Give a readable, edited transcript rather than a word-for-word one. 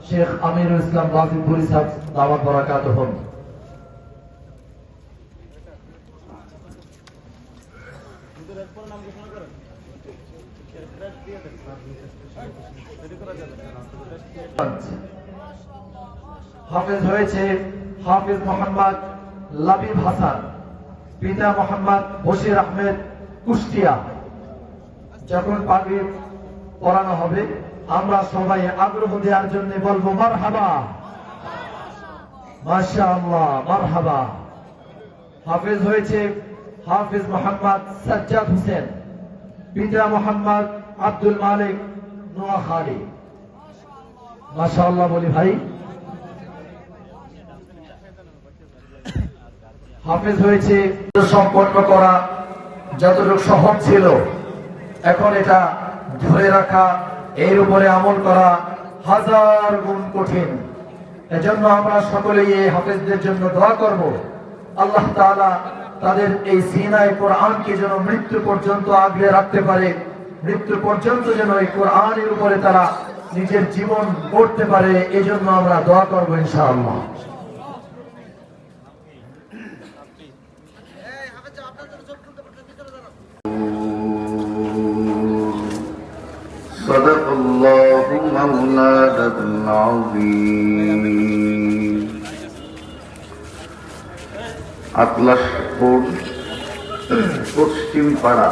শেখ আমিরুল ইসলাম গাজীপুরি সাহেব দাওয়াত বারাকাতুহুম। হাফেজ হয়েছে হাফেজ মোহাম্মদ লাবিব হাসান, পিতা মোহাম্মদ বশির আহমেদ, কুষ্টিয়া। যখন পাগড়ি পরানো হবে আমরা সবাই আগ্রহ দেওয়ার জন্য বলবো মারহাবা, মাশাআল্লাহ, মারহাবা। হাফেজ হয়েছে হাফেজ মোহাম্মদ সাজ্জাদ হোসেন, পিতা মোহাম্মদ আব্দুল মালিক নোয়াখালী। মাশাআল্লাহ বলি ভাই। হাফেজ হয়েছে সম্পন্ন করা যতটুকু সহজ ছিল, এখন এটা ধরে রাখা, এর উপরে আমল করা হাজার গুণ কঠিন। এজন্য আমরা সকলেই এই হাফেজদের জন্য দোয়া করব, আল্লাহ তাআলা তাদের এই সিনায় কোরআনকে যেন মৃত্যু পর্যন্ত আগলে রাখতে পারে, মৃত্যু পর্যন্ত যেন এই কোরআনের উপরে তারা নিজের জীবন গড়তে পারে, এই জন্য আমরা দোয়া করব ইনশাআল্লাহ। صدق الله مولانا العظيم। আতলাসপুর পশ্চিম পাড়া